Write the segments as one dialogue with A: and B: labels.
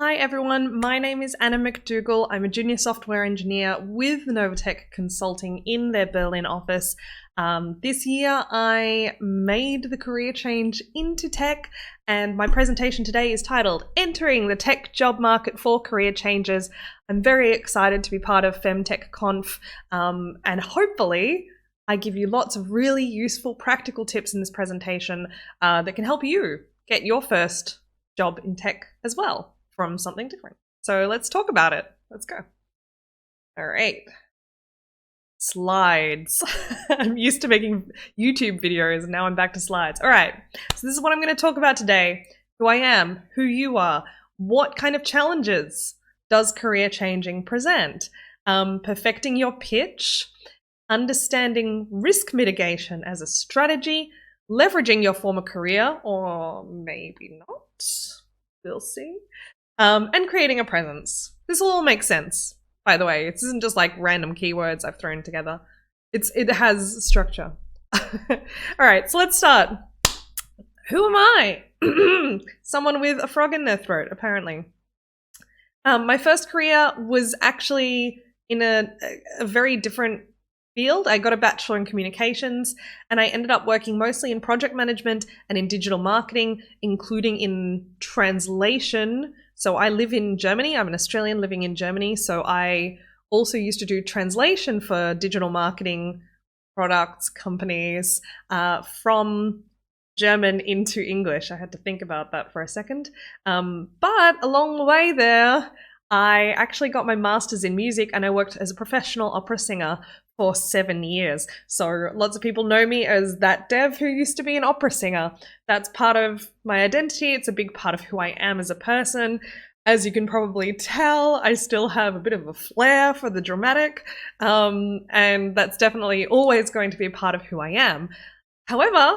A: Hi everyone, my name is Anna McDougall. I'm a junior software engineer with Novatech Consulting in their Berlin office. This year I made the career change into tech, and my presentation today is titled Entering the Tech Job Market for Career Changes. I'm very excited to be part of FemTechConf, and hopefully I give you lots of really useful practical tips in this presentation that can help you get your first job in tech as well from something different. So let's talk about it. Let's go. All right. Slides. I'm used to making YouTube videos and now I'm back to slides. All right. So this is what I'm going to talk about today. Who I am, who you are, what kind of challenges does career changing present, perfecting your pitch, understanding risk mitigation as a strategy, leveraging your former career, or maybe not, we'll see, and creating a presence. This will all make sense, by the way. This isn't just like random keywords I've thrown together. It has structure. All right, so let's start. Who am I? Someone with a frog in their throat, apparently. My first career was actually in a very different field. I got a bachelor in communications and I ended up working mostly in project management and in digital marketing, including in translation. So I live in Germany. I'm an Australian living in Germany. So I also used to do translation for digital marketing products, companies, from German into English. I had to think about that for a second. But along the way there, I actually got my master's in music and I worked as a professional opera singer for 7 years. So lots of people know me as that dev who used to be an opera singer. That's part of my identity. It's a big part of who I am as a person. As you can probably tell, I still have a bit of a flair for the dramatic, and that's definitely always going to be a part of who I am. However,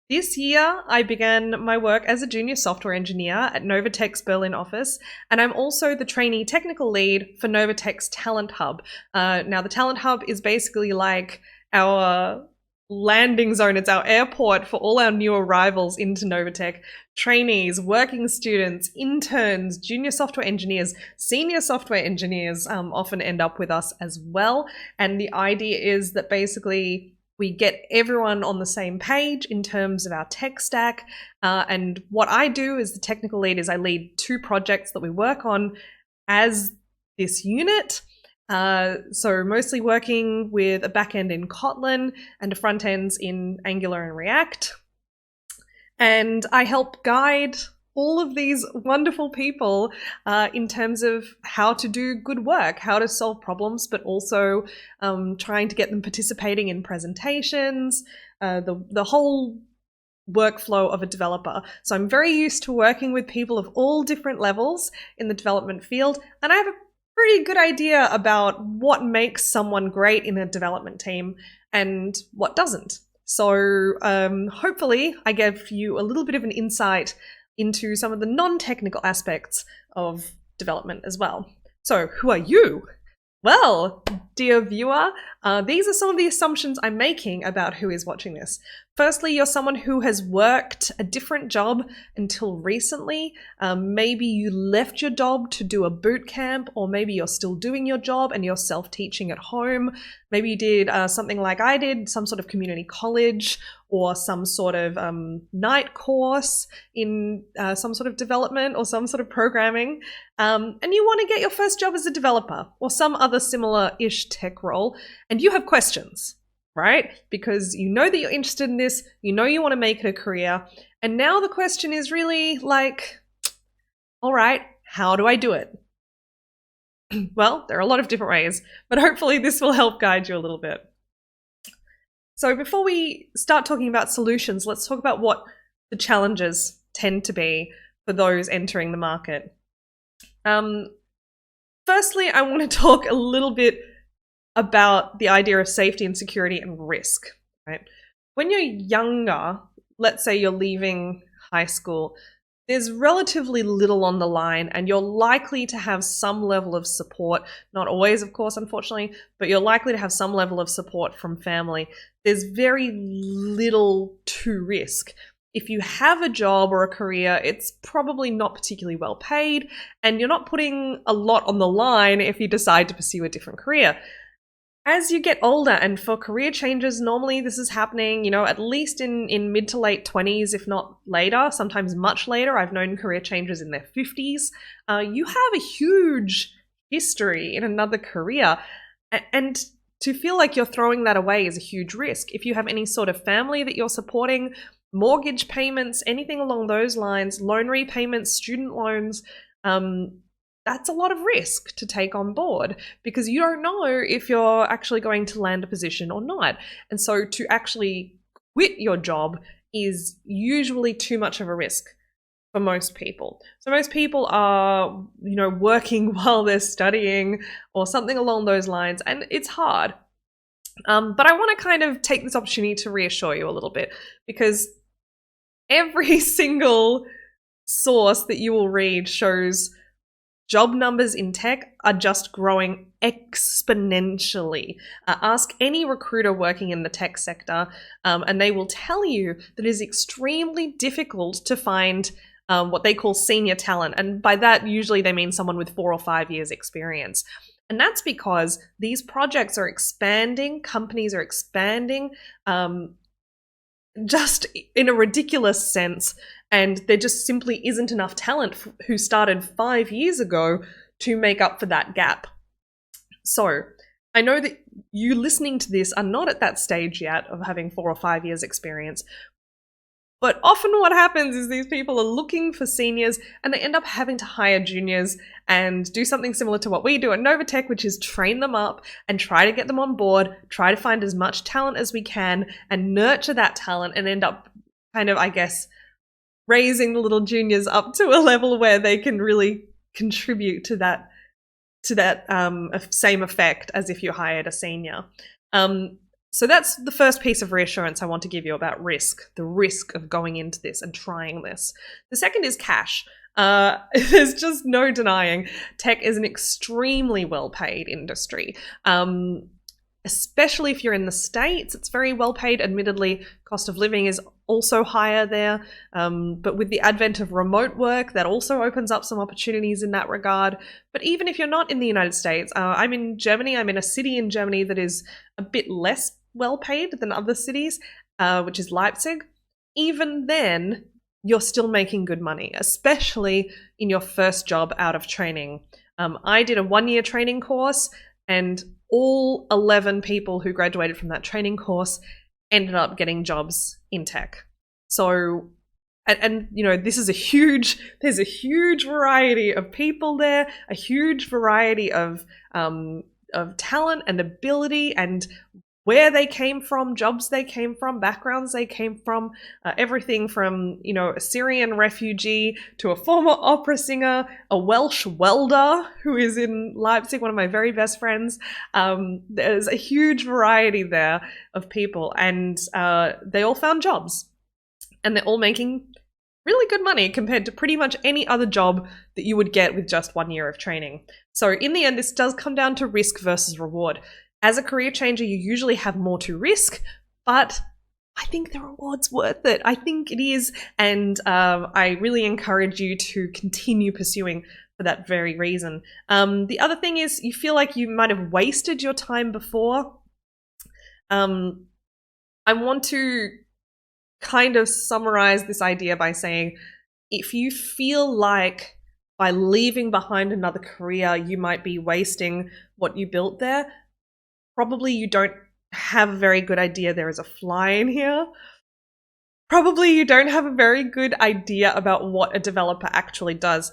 A: this year, I began my work as a junior software engineer at Novatech's Berlin office, and I'm also the trainee technical lead for Novatech's Talent Hub. Now, the Talent Hub is basically like our landing zone. It's our airport for all our new arrivals into Novatech. Trainees, working students, interns, junior software engineers, senior software engineers often end up with us as well. And the idea is that basically we get everyone on the same page in terms of our tech stack. And what I do as the technical lead is I lead 2 projects that we work on as this unit. So mostly working with a backend in Kotlin and a front ends in Angular and React. And I help guide all of these wonderful people in terms of how to do good work, how to solve problems, but also trying to get them participating in presentations, the whole workflow of a developer. So I'm very used to working with people of all different levels in the development field, and I have a pretty good idea about what makes someone great in a development team and what doesn't. So hopefully I gave you a little bit of an insight into some of the non-technical aspects of development as well. So who are you? Well, dear viewer, these are some of the assumptions I'm making about who is watching this. Firstly, you're someone who has worked a different job until recently. Maybe you left your job to do a boot camp, or maybe you're still doing your job and you're self-teaching at home. Maybe you did something like I did, some sort of community college or some sort of night course in some sort of development or some sort of programming. And you want to get your first job as a developer or some other similar-ish tech role, and you have questions, right? Because you know that you're interested in this, you know you want to make it a career, and now the question is really like, all right, how do I do it? Well, there are a lot of different ways, but hopefully this will help guide you a little bit. So before we start talking about solutions, let's talk about what the challenges tend to be for those entering the market. Firstly, I want to talk a little bit about the idea of safety and security and risk, right? When you're younger, let's say you're leaving high school, there's relatively little on the line and you're likely to have some level of support. Not always, of course, unfortunately, but you're likely to have some level of support from family. There's very little to risk. if you have a job or a career, it's probably not particularly well paid, and you're not putting a lot on the line if you decide to pursue a different career. As you get older, and for career changes, normally this is happening, you know, at least in mid to late 20s, if not later, sometimes much later. I've known career changes in their 50s. You have a huge history in another career, and to feel like you're throwing that away is a huge risk. If you have any sort of family that you're supporting, mortgage payments, anything along those lines, loan repayments, student loans, that's a lot of risk to take on board, because you don't know if you're actually going to land a position or not. And so to actually quit your job is usually too much of a risk for most people. So most people are, you know, working while they're studying or something along those lines, and it's hard. But I want to kind of take this opportunity to reassure you a little bit, because every single source that you will read shows job numbers in tech are just growing exponentially. Ask any recruiter working in the tech sector, and they will tell you that it is extremely difficult to find what they call senior talent. And by that, usually they mean someone with 4 or 5 years experience. And that's because these projects are expanding, companies are expanding, just in a ridiculous sense, and there just simply isn't enough talent who started 5 years ago to make up for that gap. So I know that you listening to this are not at that stage yet of having 4 or 5 years experience, but often what happens is these people are looking for seniors and they end up having to hire juniors and do something similar to what we do at Novatech, which is train them up and try to get them on board, try to find as much talent as we can and nurture that talent, and end up kind of, I guess, raising the little juniors up to a level where they can really contribute to that same effect as if you hired a senior. So that's the first piece of reassurance I want to give you about risk, the risk of going into this and trying this. The second is cash. There's just no denying tech is an extremely well-paid industry. Especially if you're in the States, it's very well paid. Admittedly, cost of living is also higher there. But with the advent of remote work, that also opens up some opportunities in that regard. But even if you're not in the United States, I'm in Germany. I'm in a city in Germany that is a bit less well paid than other cities, which is Leipzig. Even then, you're still making good money, especially in your first job out of training. I did a 1-year training course, and all 11 people who graduated from that training course ended up getting jobs in tech. So, and you know, there's a huge variety of people there, a huge variety of talent and ability, and where they came from, jobs they came from, backgrounds they came from, everything from, you know, a Syrian refugee to a former opera singer, a Welsh welder who is in Leipzig, one of my very best friends. There's a huge variety there of people, and they all found jobs, and they're all making really good money compared to pretty much any other job that you would get with just 1 year of training. So in the end, this does come down to risk versus reward. As a career changer, you usually have more to risk, but I think the reward's worth it. I think it is, and I really encourage you to continue pursuing for that very reason. The other thing is, you feel like you might have wasted your time before. I want to kind of summarize this idea by saying, if you feel like by leaving behind another career, you might be wasting what you built there, probably you don't have a very good idea. There is a fly in here. Probably you don't have a very good idea about what a developer actually does.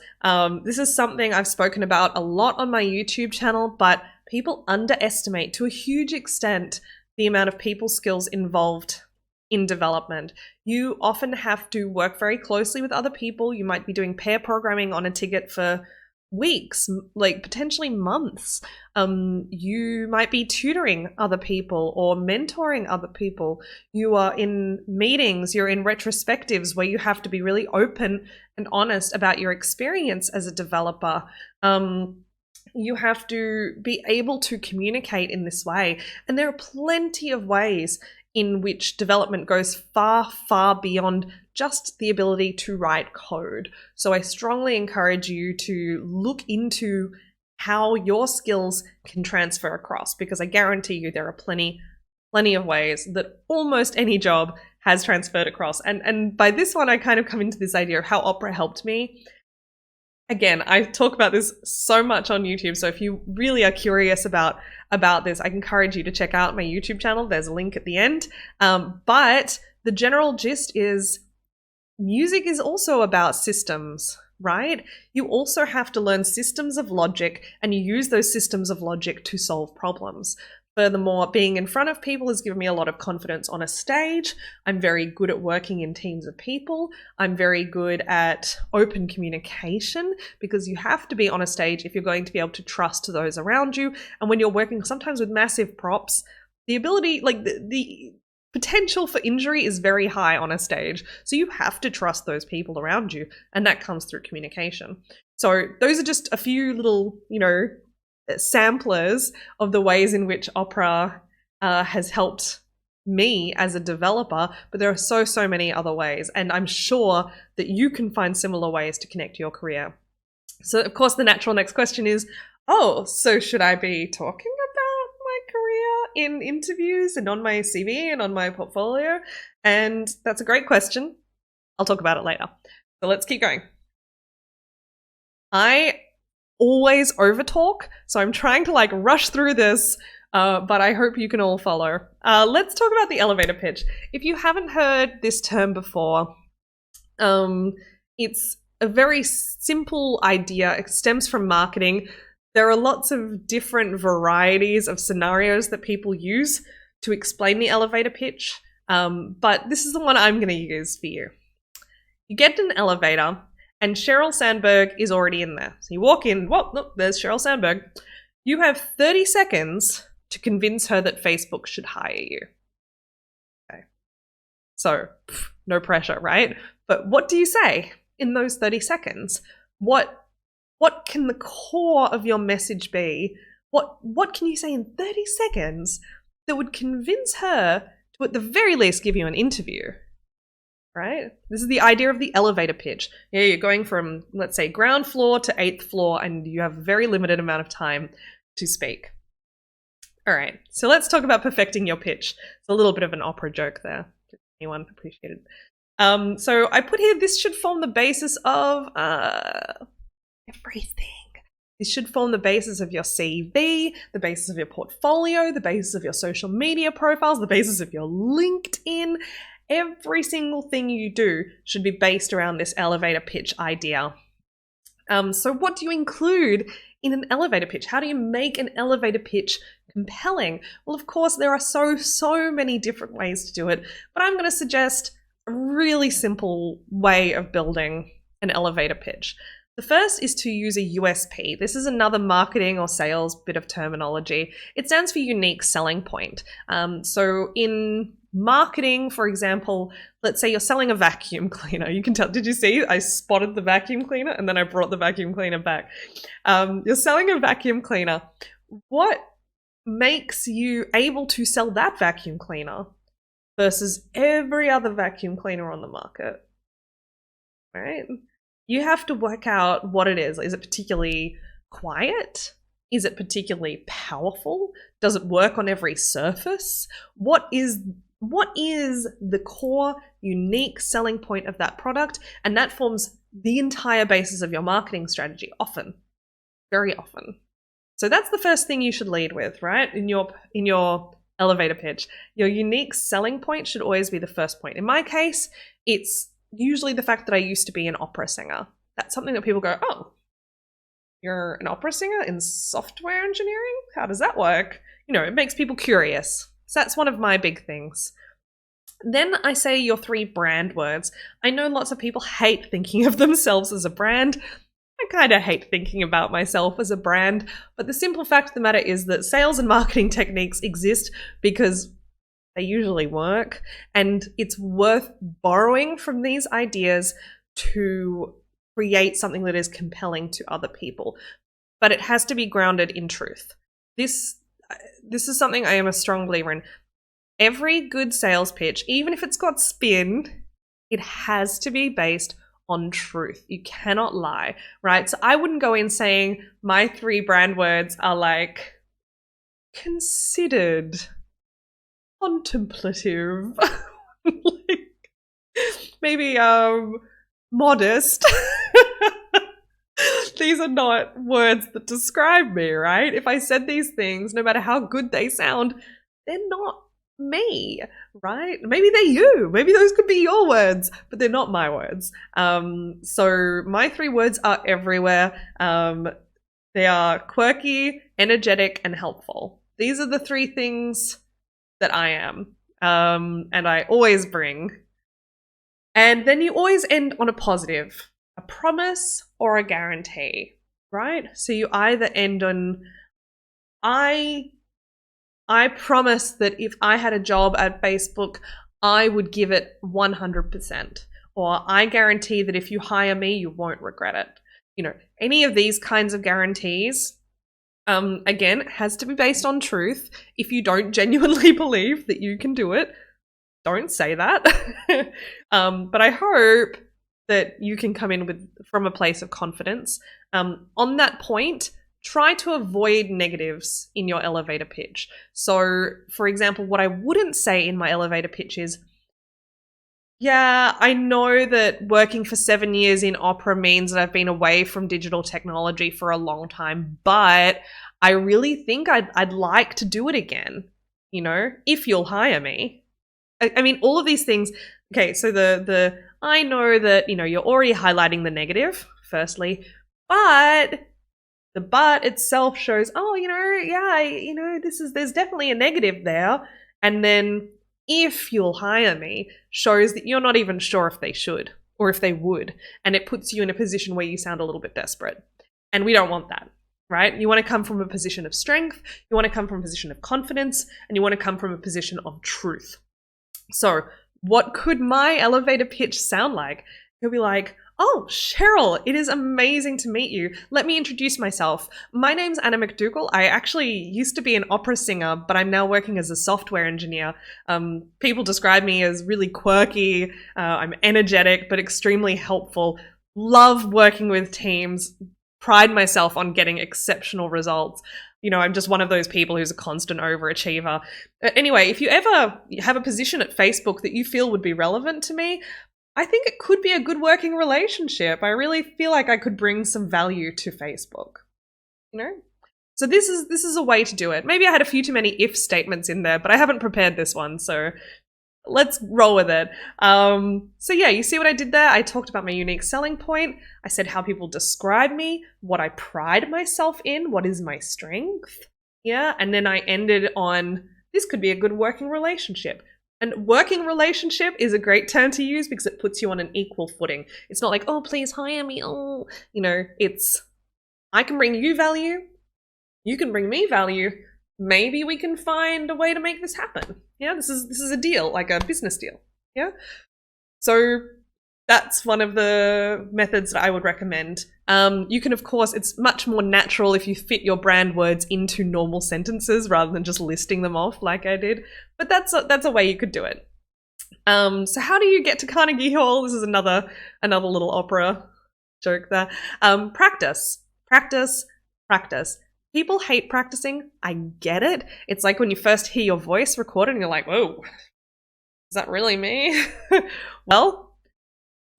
A: This is something I've spoken about a lot on my YouTube channel, but people underestimate to a huge extent the amount of people skills involved in development. You often have to work very closely with other people. You might be doing pair programming on a ticket for weeks, like potentially months. You might be tutoring other people or mentoring other people. You are in meetings, you're in retrospectives where you have to be really open and honest about your experience as a developer. You have to be able to communicate in this way. And there are plenty of ways in which development goes far, far beyond just the ability to write code. So I strongly encourage you to look into how your skills can transfer across, because I guarantee you there are plenty of ways that almost any job has transferred across. And by this one, I kind of come into this idea of how Opera helped me. Again, I talk about this so much on YouTube, so if you really are curious about this, I encourage you to check out my YouTube channel. There's a link at the end. But the general gist is music is also about systems, right? You also have to learn systems of logic, and you use those systems of logic to solve problems. Furthermore, being in front of people has given me a lot of confidence on a stage. I'm very good at working in teams of people. I'm very good at open communication, because you have to be on a stage if you're going to be able to trust those around you. And when you're working sometimes with massive props, the ability, like the potential for injury is very high on a stage. So you have to trust those people around you, and that comes through communication. So those are just a few little, samplers of the ways in which Opera has helped me as a developer, but there are so many other ways, and I'm sure that you can find similar ways to connect your career. So of course the natural next question is, so should I be talking about my career in interviews and on my CV and on my portfolio? And that's a great question. I'll talk about it later. So let's keep going. I always overtalk, so I'm trying to rush through this, but I hope you can all follow. Let's talk about the elevator pitch. If you haven't heard this term before, it's a very simple idea. It stems from marketing. There are lots of different varieties of scenarios that people use to explain the elevator pitch, but this is the one I'm going to use for you. You get an elevator, and Sheryl Sandberg is already in there. So you walk in, look, there's Sheryl Sandberg. You have 30 seconds to convince her that Facebook should hire you. Okay. So, no pressure, right? But what do you say in those 30 seconds? What can the core of your message be? What can you say in 30 seconds that would convince her to at the very least give you an interview? Right? This is the idea of the elevator pitch. Yeah, you're going from, let's say, ground floor to 8th floor, and you have a very limited amount of time to speak. All right, so let's talk about perfecting your pitch. It's a little bit of an opera joke there. If anyone appreciated it. So I put here, this should form the basis of everything. This should form the basis of your CV, the basis of your portfolio, the basis of your social media profiles, the basis of your LinkedIn. Every single thing you do should be based around this elevator pitch idea. So what do you include in an elevator pitch? How do you make an elevator pitch compelling? Well, of course, there are so many different ways to do it, but I'm going to suggest a really simple way of building an elevator pitch. The first is to use a USP. This is another marketing or sales bit of terminology. It stands for unique selling point. So in marketing, for example, let's say you're selling a vacuum cleaner. You can tell, did you see? I spotted the vacuum cleaner and then I brought the vacuum cleaner back. You're selling a vacuum cleaner. What makes you able to sell that vacuum cleaner versus every other vacuum cleaner on the market? Right? You have to work out what it is. Is it particularly quiet? Is it particularly powerful? Does it work on every surface? What is the core unique selling point of that product? And that forms the entire basis of your marketing strategy often, very often. So that's the first thing you should lead with, right? In your elevator pitch. Your unique selling point should always be the first point. In my case, it's usually the fact that I used to be an opera singer. That's something that people go, oh, you're an opera singer in software engineering? How does that work? It makes people curious. So that's one of my big things. Then I say your 3 brand words. I know lots of people hate thinking of themselves as a brand. I kind of hate thinking about myself as a brand, but the simple fact of the matter is that sales and marketing techniques exist because they usually work, and it's worth borrowing from these ideas to create something that is compelling to other people. But it has to be grounded in truth. This is something I am a strong believer in. every good sales pitch, even if it's got spin, it has to be based on truth. You cannot lie, right? So I wouldn't go in saying my 3 brand words are like considered, contemplative, like maybe modest. These are not words that describe me, right? If I said these things, no matter how good they sound, they're not me, right? Maybe they're you. Maybe those could be your words, but they're not my words. So my 3 words are everywhere. They are quirky, energetic, and helpful. These are the 3 things that I am, and I always bring. And then you always end on a positive, a promise or a guarantee, right? So you either end on, I promise that if I had a job at Facebook, I would give it 100%. Or I guarantee that if you hire me, you won't regret it. You know, any of these kinds of guarantees, again, it has to be based on truth. If you don't genuinely believe that you can do it, don't say that. But I hope that you can come in from a place of confidence. On that point, try to avoid negatives in your elevator pitch. So, for example, what I wouldn't say in my elevator pitch is, yeah, I know that working for 7 years in opera means that I've been away from digital technology for a long time, but I really think I'd like to do it again, you know, if you'll hire me. I mean, all of these things. Okay, so the I know that, you know, you're already highlighting the negative, firstly, but the but itself shows, oh, you know, yeah, you know, there's definitely a negative there. And then if you'll hire me shows that you're not even sure if they should or if they would. And it puts you in a position where you sound a little bit desperate. And we don't want that, right? You want to come from a position of strength, you want to come from a position of confidence, and you want to come from a position of truth. So what could my elevator pitch sound like? You'll be like, oh, Cheryl, it is amazing to meet you. Let me introduce myself. My name's Anna McDougall. I actually used to be an opera singer, but I'm now working as a software engineer. People describe me as really quirky. I'm energetic, but extremely helpful. Love working with teams. Pride myself on getting exceptional results. You know, I'm just one of those people who's a constant overachiever. Anyway, if you ever have a position at Facebook that you feel would be relevant to me, I think it could be a good working relationship. I really feel like I could bring some value to Facebook, you know? So this is a way to do it. Maybe I had a few too many if statements in there, but I haven't prepared this one, so let's roll with it. So yeah, you see what I did there? I talked about my unique selling point. I said how people describe me, what I pride myself in, what is my strength. Yeah, and then I ended on, this could be a good working relationship. And working relationship is a great term to use because it puts you on an equal footing. It's not like, oh, please hire me. Oh, you know, it's, I can bring you value. You can bring me value. Maybe we can find a way to make this happen. Yeah, this is a deal, like a business deal. Yeah. So that's one of the methods that I would recommend. You can, of course, it's much more natural if you fit your brand words into normal sentences rather than just listing them off like I did. But that's a way you could do it. So how do you get to Carnegie Hall? This is another little opera joke there. Practice. People hate practicing. I get it. It's like when you first hear your voice recorded and you're like, whoa, is that really me? Well,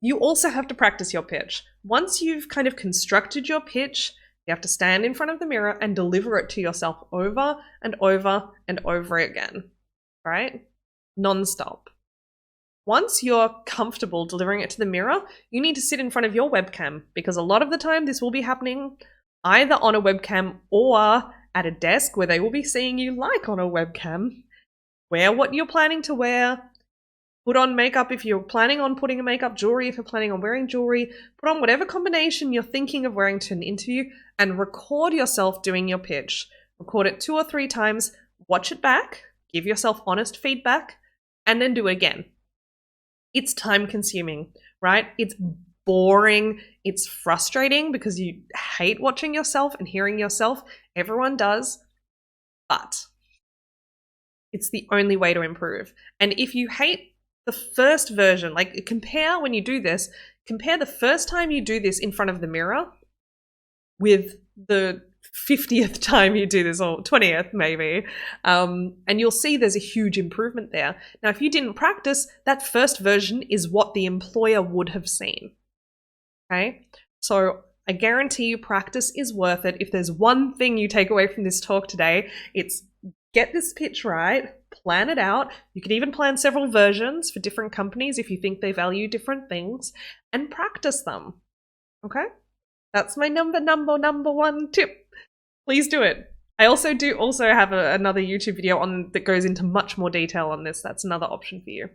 A: you also have to practice your pitch. Once you've kind of constructed your pitch, you have to stand in front of the mirror and deliver it to yourself over and over and over again, right? Non-stop. Once you're comfortable delivering it to the mirror, you need to sit in front of your webcam because a lot of the time this will be happening either on a webcam or at a desk where they will be seeing you like on a webcam. Wear what you're planning to wear. Put on makeup if you're planning on putting a makeup, jewelry if you're planning on wearing jewelry. Put on whatever combination you're thinking of wearing to an interview and record yourself doing your pitch. Record it 2 or 3 times, watch it back, give yourself honest feedback, and then do it again. It's time consuming, right? It's boring. It's frustrating because you hate watching yourself and hearing yourself. Everyone does. But It's the only way to improve. And if you hate the first version, like compare when you do this, compare the first time you do this in front of the mirror with the 50th time you do this, or 20th maybe, and you'll see there's a huge improvement there. Now, if you didn't practice, that first version is what the employer would have seen. Okay? So I guarantee you practice is worth it. If there's one thing you take away from this talk today, it's get this pitch right, plan it out. You can even plan several versions for different companies if you think they value different things, and practice them. Okay? That's my number one tip. Please do it. I also have another YouTube video on that goes into much more detail on this. That's another option for you.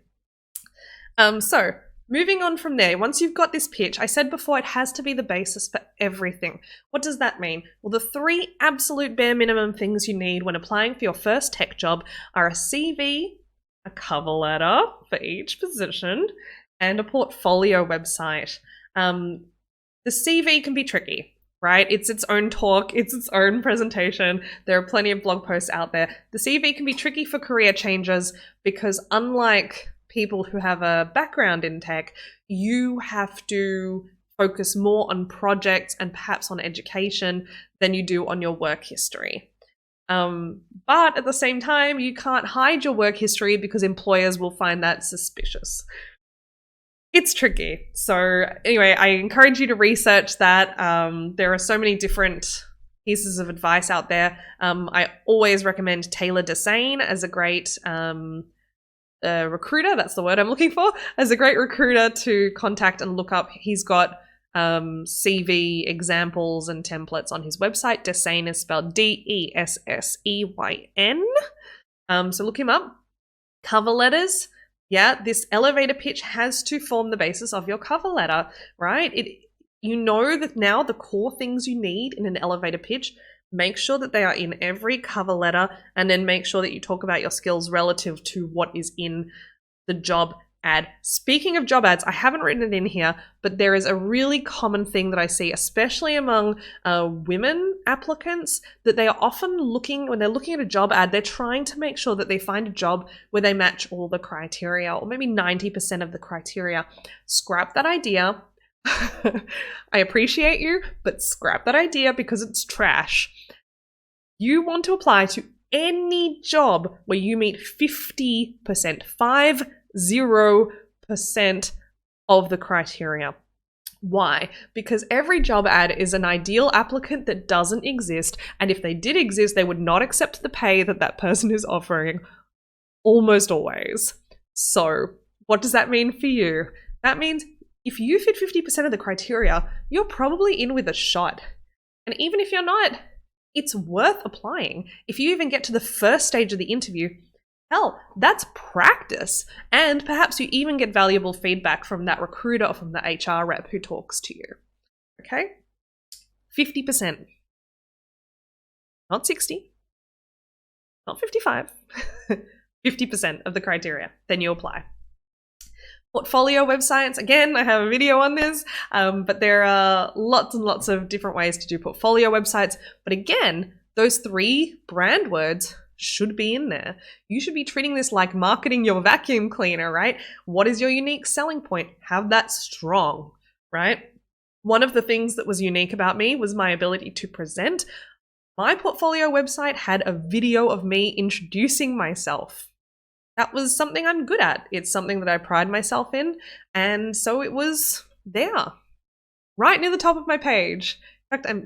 A: So moving on from there, once you've got this pitch, I said before it has to be the basis for everything. What does that mean? Well, the 3 absolute bare minimum things you need when applying for your first tech job are a CV, a cover letter for each position, and a portfolio website. The CV can be tricky, right? It's its own talk, it's its own presentation. There are plenty of blog posts out there. The CV can be tricky for career changers because unlike people who have a background in tech, you have to focus more on projects and perhaps on education than you do on your work history. But at the same time, you can't hide your work history because employers will find that suspicious. It's tricky. So anyway, I encourage you to research that. There are so many different pieces of advice out there. I always recommend Taylor Desane as a great recruiter. That's the word I'm looking for. As a great recruiter to contact and look up. He's got CV examples and templates on his website. Desane is spelled Desseyn. So look him up. Cover letters. Yeah, this elevator pitch has to form the basis of your cover letter, right? You know that now the core things you need in an elevator pitch, make sure that they are in every cover letter, and then make sure that you talk about your skills relative to what is in the job ad. Speaking of job ads, I haven't written it in here, but there is a really common thing that I see, especially among women applicants, that they are often looking, when they're looking at a job ad, they're trying to make sure that they find a job where they match all the criteria, or maybe 90% of the criteria. Scrap that idea. I appreciate you, but scrap that idea because it's trash. You want to apply to any job where you meet 50%, 0% of the criteria. Why? Because every job ad is an ideal applicant that doesn't exist, and if they did exist, they would not accept the pay that that person is offering, almost always. So what does that mean for you? That means if you fit 50% of the criteria, you're probably in with a shot. And even if you're not, it's worth applying. If you even get to the first stage of the interview, hell, that's practice. And perhaps you even get valuable feedback from that recruiter or from the HR rep who talks to you. Okay? 50%. Not 60. Not 55. 50% of the criteria. Then you apply. Portfolio websites, again, I have a video on this, but there are lots and lots of different ways to do portfolio websites. But again, those 3 brand words should be in there. You should be treating this like marketing your vacuum cleaner, right? What is your unique selling point? Have that strong, right? One of the things that was unique about me was my ability to present. My portfolio website had a video of me introducing myself. That was something I'm good at. It's something that I pride myself in. And so it was there, right near the top of my page. In fact, I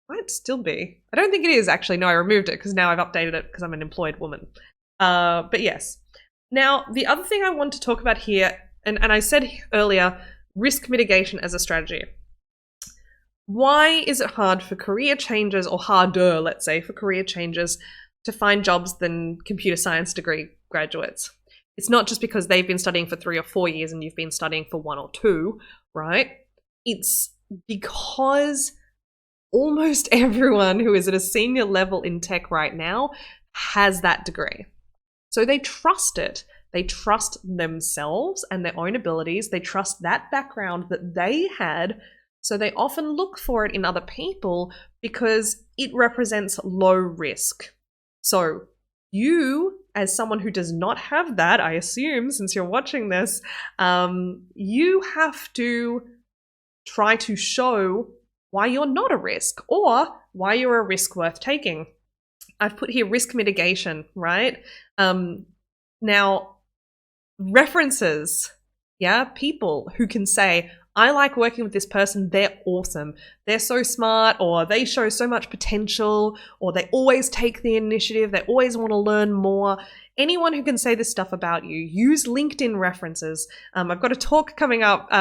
A: might still be. I don't think it is actually. No, I removed it because now I've updated it because I'm an employed woman. But yes. Now, the other thing I want to talk about here, and I said earlier, risk mitigation as a strategy. Why is it hard for career changers, or harder, let's say, for career changers to find jobs than computer science degree graduates? It's not just because they've been studying for 3 or 4 years and you've been studying for 1 or 2, right? It's because almost everyone who is at a senior level in tech right now has that degree. So they trust it. They trust themselves and their own abilities. They trust that background that they had. So they often look for it in other people because it represents low risk. So you as someone who does not have that, I assume, since you're watching this, you have to try to show why you're not a risk or why you're a risk worth taking. I've put here risk mitigation, right? Now, references, yeah, people who can say, I like working with this person, they're awesome, they're so smart, or they show so much potential, or they always take the initiative, they always want to learn more. Anyone who can say this stuff about you, use LinkedIn references. I've got a talk coming up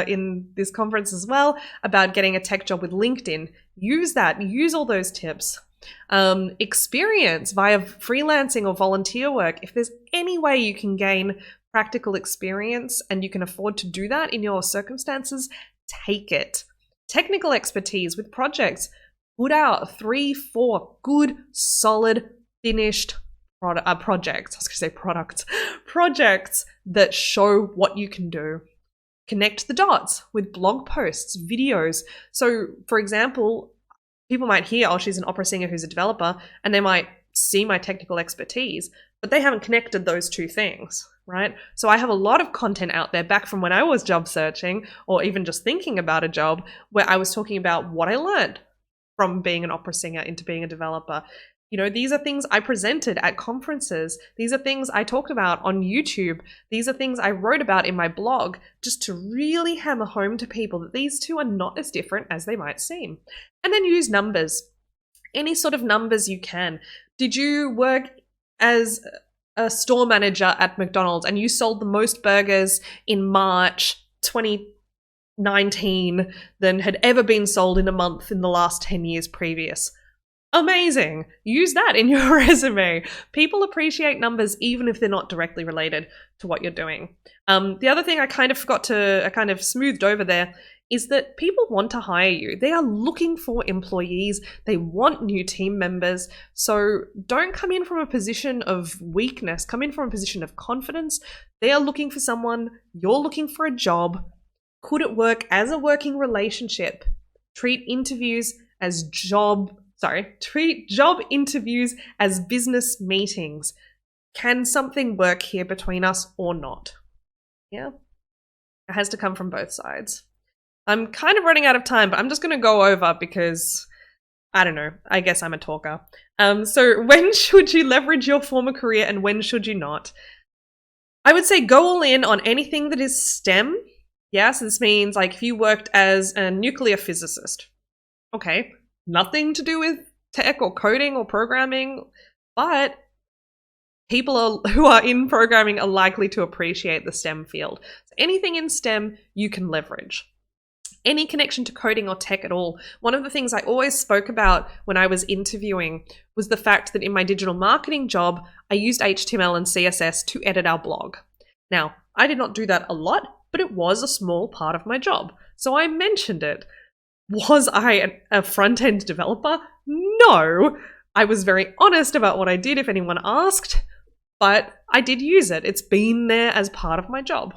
A: in this conference as well about getting a tech job with LinkedIn. Use that, use all those tips. Experience via freelancing or volunteer work. If there's any way you can gain practical experience and you can afford to do that in your circumstances, take it. Technical expertise with projects. Put out 3-4 good, solid, finished projects. I was going to say products. Projects that show what you can do. Connect the dots with blog posts, videos. So, for example, people might hear, oh, she's an opera singer who's a developer, and they might see my technical expertise, but they haven't connected those two things, right? So I have a lot of content out there back from when I was job searching or even just thinking about a job where I was talking about what I learned from being an opera singer into being a developer. You know, these are things I presented at conferences. These are things I talked about on YouTube. These are things I wrote about in my blog, just to really hammer home to people that these two are not as different as they might seem. And then use numbers. Any sort of numbers you can. Did you work as a store manager at McDonald's and you sold the most burgers in March 2019 than had ever been sold in a month in the last 10 years previous? Amazing. Use that in your resume. People appreciate numbers even if they're not directly related to what you're doing. The other thing I kind of smoothed over there is that people want to hire you. They are looking for employees. They want new team members. So don't come in from a position of weakness. Come in from a position of confidence. They are looking for someone. You're looking for a job. Could it work as a working relationship? Treat job interviews as business meetings. Can something work here between us or not? Yeah. It has to come from both sides. I'm kind of running out of time, but I'm just going to go over because, I don't know, I guess I'm a talker. So when should you leverage your former career and when should you not? I would say go all in on anything that is STEM. Yeah, so this means like if you worked as a nuclear physicist. Okay, nothing to do with tech or coding or programming, but people who are in programming are likely to appreciate the STEM field. So anything in STEM you can leverage. Any connection to coding or tech at all. One of the things I always spoke about when I was interviewing was the fact that in my digital marketing job, I used HTML and CSS to edit our blog. Now, I did not do that a lot, but it was a small part of my job. So I mentioned it. Was I a front-end developer? No. I was very honest about what I did if anyone asked, but I did use it. It's been there as part of my job.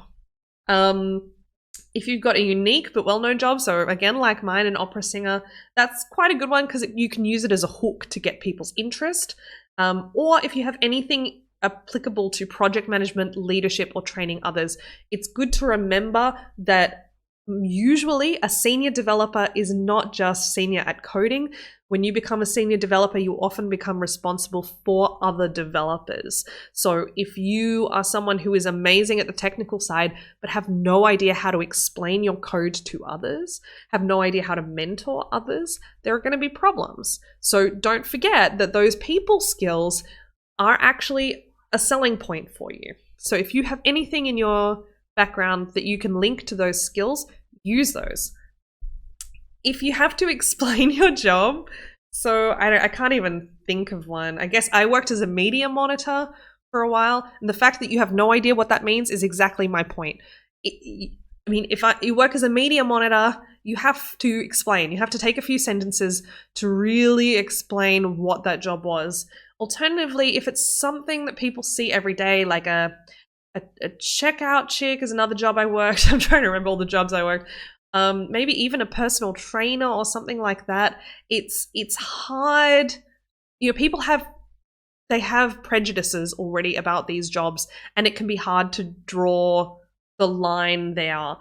A: If you've got a unique but well-known job, so again, like mine, an opera singer, that's quite a good one because you can use it as a hook to get people's interest. Or if you have anything applicable to project management, leadership, or training others, it's good to remember that usually a senior developer is not just senior at coding. When you become a senior developer, you often become responsible for other developers. So if you are someone who is amazing at the technical side, but have no idea how to explain your code to others, have no idea how to mentor others, there are going to be problems. So don't forget that those people skills are actually a selling point for you. So if you have anything in your background that you can link to those skills, use those. If you have to explain your job, so I can't even think of one. I guess I worked as a media monitor for a while, and the fact that you have no idea what that means is exactly my point. If you work as a media monitor, you have to explain. You have to take a few sentences to really explain what that job was. Alternatively, if it's something that people see every day, like a checkout chick is another job I worked. I'm trying to remember all the jobs I worked. Maybe even a personal trainer or something like that. It's hard. You know, people have they have prejudices already about these jobs, and it can be hard to draw the line there.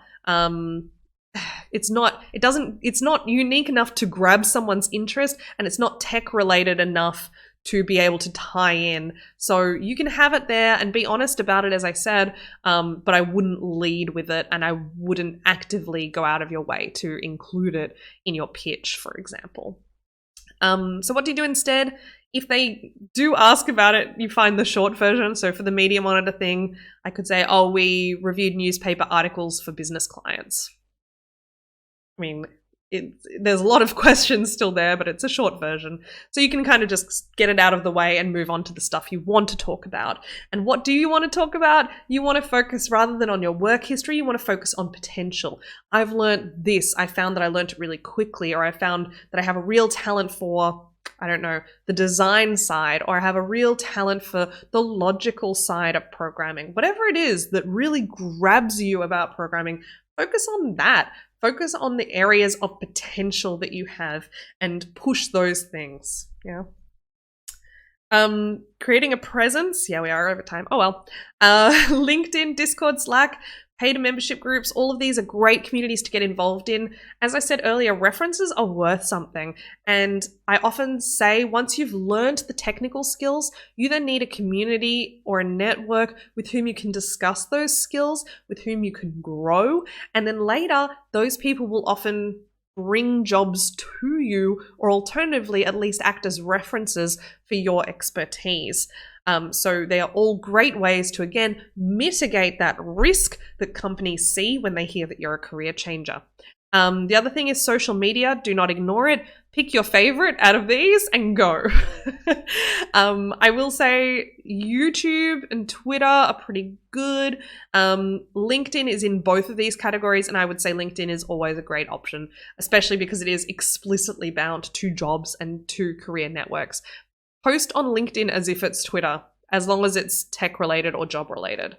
A: It's not unique enough to grab someone's interest, and it's not tech related enough to be able to tie in. So you can have it there and be honest about it, as I said, but I wouldn't lead with it, and I wouldn't actively go out of your way to include it in your pitch, for example. So what do you do instead? If they do ask about it, you find the short version. So for the Media Monitor thing, I could say, oh, we reviewed newspaper articles for business clients. I mean, there's a lot of questions still there, but it's a short version. So you can kind of just get it out of the way and move on to the stuff you want to talk about. And what do you want to talk about? You want to focus, rather than on your work history, you want to focus on potential. I've learned this. I found that I learned it really quickly, or I found that I have a real talent for, I don't know, the design side, or I have a real talent for the logical side of programming. Whatever it is that really grabs you about programming, focus on that. Focus on the areas of potential that you have and push those things. Yeah. Creating a presence. Yeah, we are over time. Oh well. LinkedIn, Discord, Slack, paid membership groups, all of these are great communities to get involved in. As I said earlier, references are worth something. And I often say, once you've learned the technical skills, you then need a community or a network with whom you can discuss those skills, with whom you can grow. And then later, those people will often bring jobs to you, or alternatively, at least act as references for your expertise. So they are all great ways to, again, mitigate that risk that companies see when they hear that you're a career changer. The other thing is social media. Do not ignore it. Pick your favorite out of these and go. I will say YouTube and Twitter are pretty good. LinkedIn is in both of these categories, and I would say LinkedIn is always a great option, especially because it is explicitly bound to jobs and to career networks. Post on LinkedIn as if it's Twitter, as long as it's tech related or job related.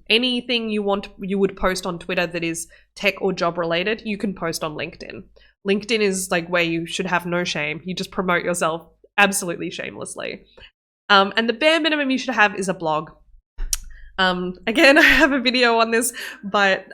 A: Anything you would post on Twitter that is tech or job related, you can post on LinkedIn. LinkedIn is like where you should have no shame. You just promote yourself absolutely shamelessly. And the bare minimum you should have is a blog. Again, I have a video on this, but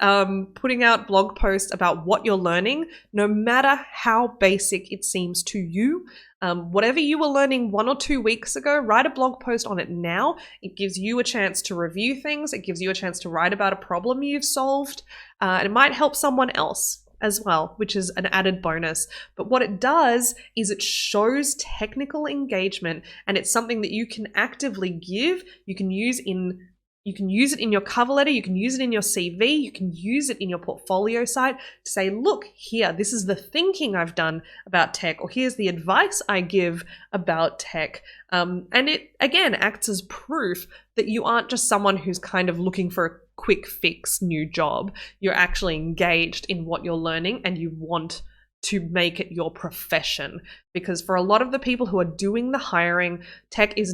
A: putting out blog posts about what you're learning, no matter how basic it seems to you, whatever you were learning 1 or 2 weeks ago, write a blog post on it now. It gives you a chance to review things. It gives you a chance to write about a problem you've solved. And it might help someone else as well, which is an added bonus. But what it does is it shows technical engagement, and it's something that you can actively give. You can use it in your cover letter, you can use it in your CV, you can use it in your portfolio site to say, look here, this is the thinking I've done about tech, or here's the advice I give about tech. And it, again, acts as proof that you aren't just someone who's kind of looking for a quick fix new job. You're actually engaged in what you're learning, and you want to make it your profession. Because for a lot of the people who are doing the hiring, tech is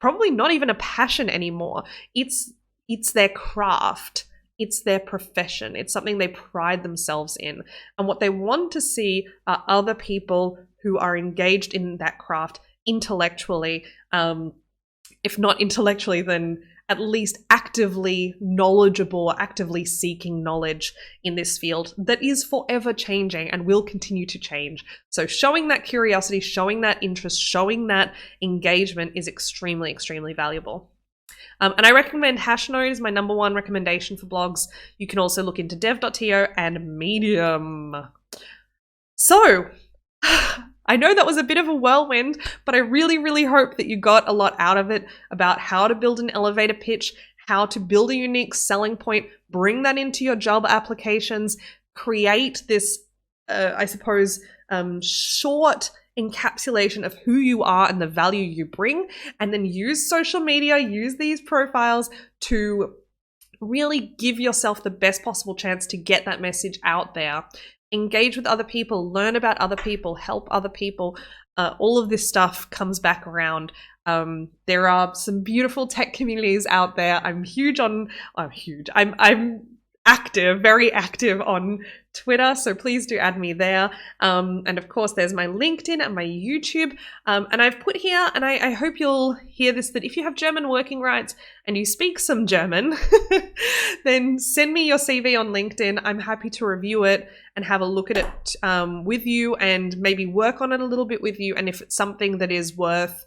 A: probably not even a passion anymore. It's their craft. It's their profession. It's something they pride themselves in. And what they want to see are other people who are engaged in that craft intellectually. If not intellectually, then at least actively knowledgeable, actively seeking knowledge in this field that is forever changing and will continue to change. So showing that curiosity, showing that interest, showing that engagement is extremely, extremely valuable. And I recommend Hashnode is my #1 recommendation for blogs. You can also look into dev.to and Medium. So, I know that was a bit of a whirlwind, but I really, really hope that you got a lot out of it about how to build an elevator pitch, how to build a unique selling point, bring that into your job applications, create this, short encapsulation of who you are and the value you bring, and then use social media, use these profiles to really give yourself the best possible chance to get that message out there. Engage with other people, learn about other people, help other people. All of this stuff comes back around. There are some beautiful tech communities out there. I'm active, very active on Twitter, so please do add me there. And of course, there's my LinkedIn and my YouTube. And I've put here, and I hope you'll hear this, that if you have German working rights and you speak some German, then send me your CV on LinkedIn. I'm happy to review it and have a look at it with you and maybe work on it a little bit with you. And if it's something that is worth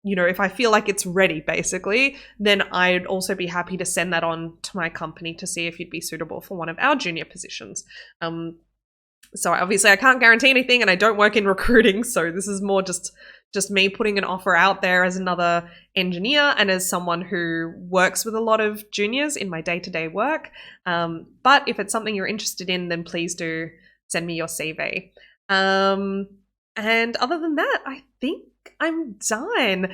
A: if I feel like it's ready, basically, then I'd also be happy to send that on to my company to see if you'd be suitable for one of our junior positions. So obviously I can't guarantee anything, and I don't work in recruiting, so this is more just me putting an offer out there as another engineer and as someone who works with a lot of juniors in my day-to-day work. But if it's something you're interested in, then please do send me your CV. And other than that, I think I'm done.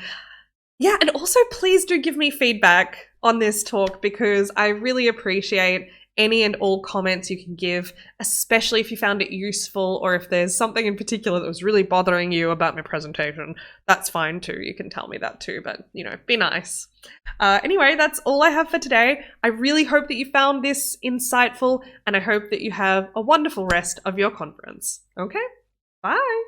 A: Yeah, and also please do give me feedback on this talk, because I really appreciate any and all comments you can give, especially if you found it useful or if there's something in particular that was really bothering you about my presentation. That's fine too. You can tell me that too, but be nice. Anyway, that's all I have for today. I really hope that you found this insightful, and I hope that you have a wonderful rest of your conference. Okay, bye.